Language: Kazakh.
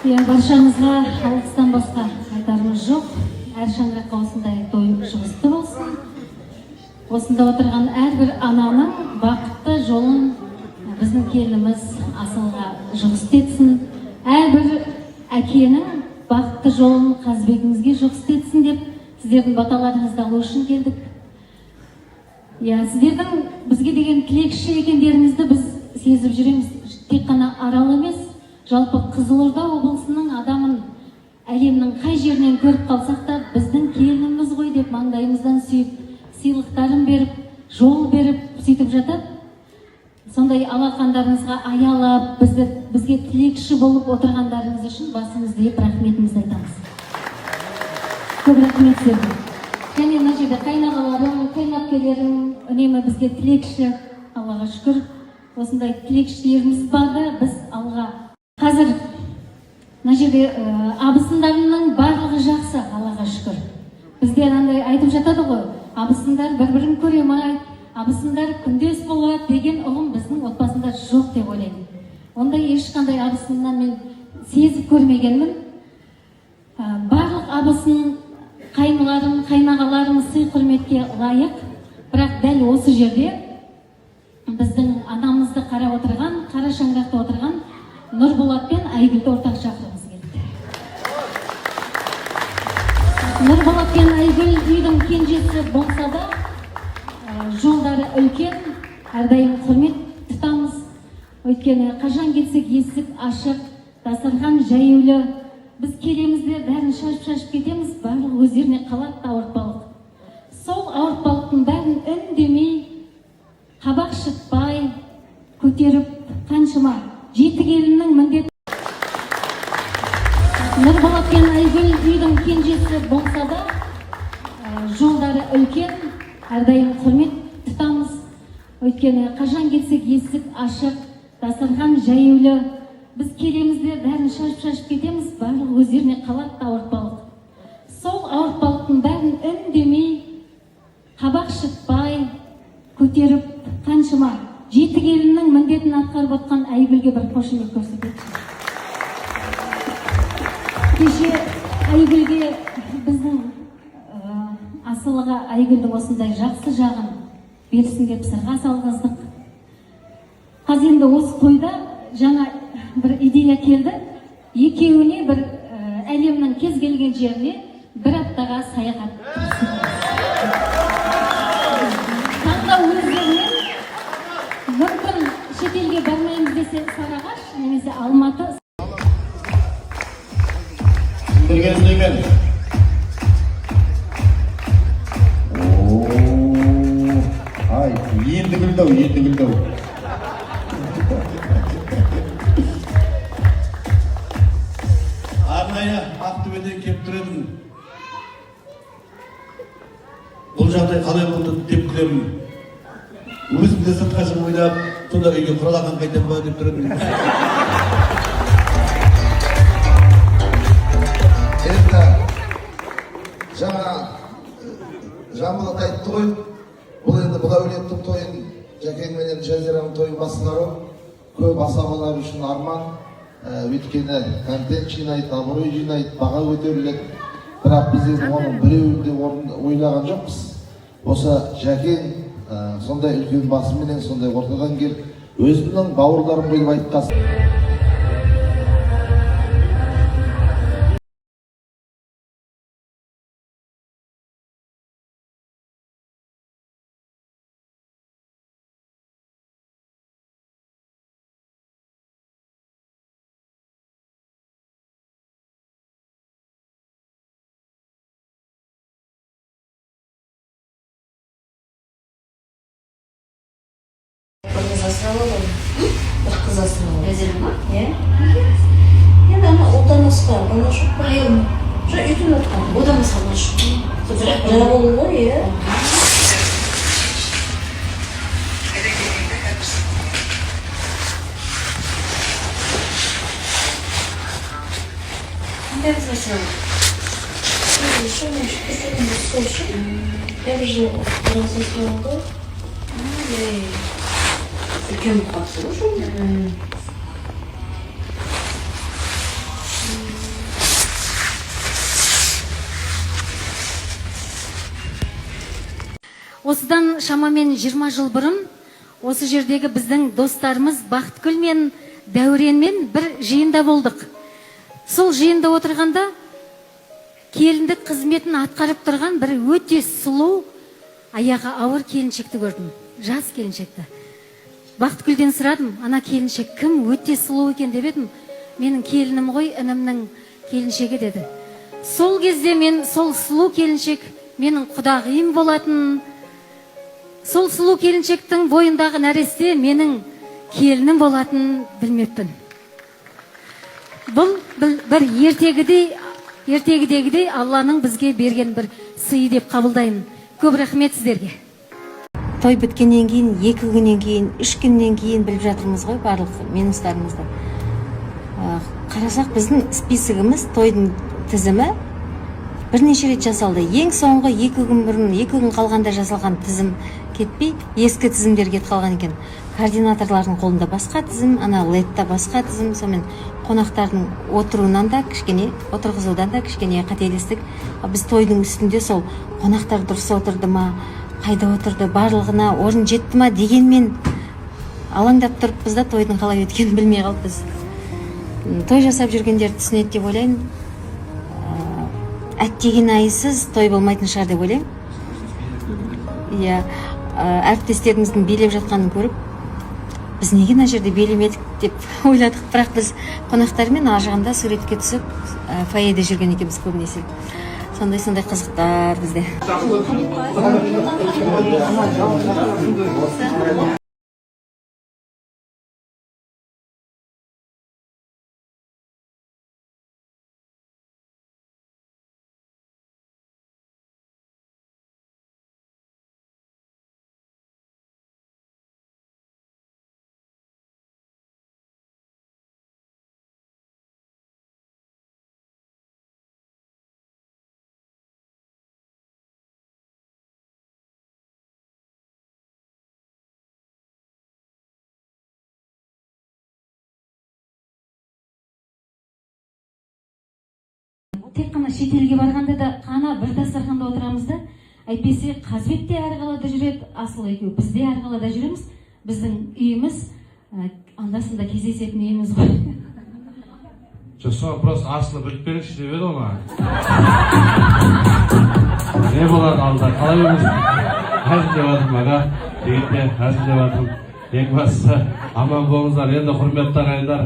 Баршаңызға алғыстан басқа айтарымыз жоқ. Әр шаңыраққа осындай той шығысты болсын. Осында отырған әрбір ананың бақытты жолын біздің келініміз Асылға жұғысты етсін. Әрбір әкенің бақытты жолын Қазбегімізге жұғысты етсін деп сіздердің баталарыңызды алу үшін келдік. Сіздердің бізге деген тілекші екендеріңізді біз сезіп жүреміз. Тек қана Арал емес, жалпы Қызылорда облысының адамын әлемнің қай жерінен көріп қалсақ та біздің келініміз ғой деп маңдайымыздан сүйіп, сыйлықтарын беріп, жол беріп, сөйтіп жатады. Сондай алақандарыңызға аялап, бізге тілекші болып отырғандарыңыз үшін басымызды иіп рахметімізді айтамыз. Көп рахмет сіздерге. Және мына жерде қайнағаларым, қайнапкелерім үнемі бізге тілекші, Аллаға шүкір. Осындай тілекшілеріміз бар да біз алға. Қазір мына жерде абысындарымның барлығы жақсы, Аллаға шүкір. Бізде андай айтып жатады ғой, абысындар бір-бірін көремай, абысындар күндес болады деген ұғым біздің отбасында жоқ деп ойлаймын. Ондай ешқандай абысыннан мен сезіп көрмегенмін. Барлық абысын, қайныларым, қайнағаларым сый құрметке лайық. Бірақ дәл осы жерде біздің анамызды қарап отырған, қара шаңырақта отырған Нұрболат пен Айгүлді ортақ шақырғымыз келді. Нұрболат пен Айгүл үйдің кенжесі болса да, жолдары үлкен, әрдайым құрмет тұтамыз. Өйткені қашан кетсек есік ашық, дастархан жаюлы. Біз келемізде бәрін шашып кетеміз, барлығы өздеріне қалады ауыртпалық. Сол ауыртпалықтың бәрін үндемей, қабақ шытпай, көтеріп, қаншама жеті келіннің міндеті. Нұрболат пен Айгүл үйдің кенжесі болса да, жолдары үлкен, әрдайым құрмет тұтамыз. Өйткені қашан кетсек есік ашық, дастархан жаюлы. Біз келемізде бәрін шашып кетеміз, барлығы өздеріне қалады ауыртпалық. Сол ауыртпалықтың бәрін үндемей, қабақ шытпай, көтеріп, қаншама жеті келіннің міндетін атқарып отқан Айгүлге бір қошемет көрсетейікші. Кеше Айгүлге біздің Асылға Айгүлдің осындай жақсы жағын берсін деп сырға салғыздық. Қазір енді осы тойда жаңа бір идея келді. Екеуіне бір әлемнің кез келген жеріне бір аптаға саяхат. Таңда өздерінен мүмкін шетелге бармаймыз десе Сарыағаш, немесе Алматы. Сіздерге енді күлді-ау. Арнайы Ақтөбеден келіп тұр. Бұл жағдай қалай болды деп күлемін. Өзім де сыртқа шығып ойлап, сонда үйге құралаған қайтам ба деп тұрмын. Енді жаңа Жамбыл айтты ғой, бұл енді Бұлаулеттің тойын, Жәкең менен Жазираның тойын басқару көп асабалар үшін арман. Өйткені контент жинайды, абырой жинайды, баға көтеріледі. Бірақ біздер оның біреуін де ойлаған жоқпыз. Осы Жәкең сондай үлкен басыменен сондай ортадан келіп, өзімнің бауырларым болып айтқасын. Асыралып бір қыз асыралып. Әзірі ма? Енді ана одан асқа, бала жоқ білемін. Жа үйден отқан, одан асқа бала жоқ. Жа болу ғой, Қандай қыз асыралып? Еще мен шықпесерімді сол үшін. Бір жыл қыз асыралды. Үлкен бұқасы ғой. Осыдан шамамен 20 жыл бұрын осы жердегі біздің достарымыз Бақытгүл мен Дәуренмен бір жиында болдық. Сол жиында отырғанда келіндік қызметін атқарып тұрған бір өте сұлу, аяғы ауыр келіншекті көрдім. Жас келіншекті. Бақытгүлден сұрадым, ана келіншек кім, өте сұлу екен деп едім. Менің келінім ғой, інімнің келіншегі деді. Сол кезде мен сол сұлу келіншек менің құдағиым болатын. Сол сұлу келіншектің бойындағы нәресте менің келінім болатын білмеппін. Бұл бір ертегідегідей Алланың бізге берген бір сыйы деп қабылдаймын. Көп рахмет сіздерге. Той біткеннен кейін, 2 күннен кейін, 3 күннен кейін біліп жатырмыз ғой барлық минустарымызды. Қарасақ біздің списогіміз, тойдың тізімі бірнеше рет жасалды. Ең соңғы 2 күн бұрын, 2 күн қалғанда жасалған тізім кетпей, ескі тізімдер кетіп қалған екен. Координаторлардың қолында басқа тізім, ана летта басқа тізім, сонымен қонақтардың отыруынан да кішкене, отырғызудан да кішкене қателестік. Біз тойдың үстінде сол қонақтар дұрыс отырды ма, қайда отырды, барлығына орын жетті ма дегенмен алаңдап тұрып біз да тойдың қалай өткенін білмей қалыппыз. Той жасап жүргендер түсінеді деп ойлаймын. Әттеген айсыз той болмайтын шығар деп ойлаймын. Иә, әріптестеріміздің билеп жатқанын көріп, біз неге мына жерде билемедік деп ойладық, бірақ біз қонақтармен ажығында суретке түсіп, фойеде жүрген екенбіз көбінесе. Сондай қызықтар бізде. Тек қана шетелге барғанда да қана бір дастарханда отырамыз да, әйтпесе Қазбек те әр қалада жүреді, Асыл екеуі біз де әр қалада жүреміз. Біздің үйіміз анда-санда кездесетін үйіміз ғой. Соны просто Асылы біліп беріңізші деп еді оған. Не болады алда, қалай өмірсің? Әзілдеп жатырмын аға, жігіттер, әзілдеп жатырмын. Ең бастысы аман болыңыздар, енді құрметті ағайындар.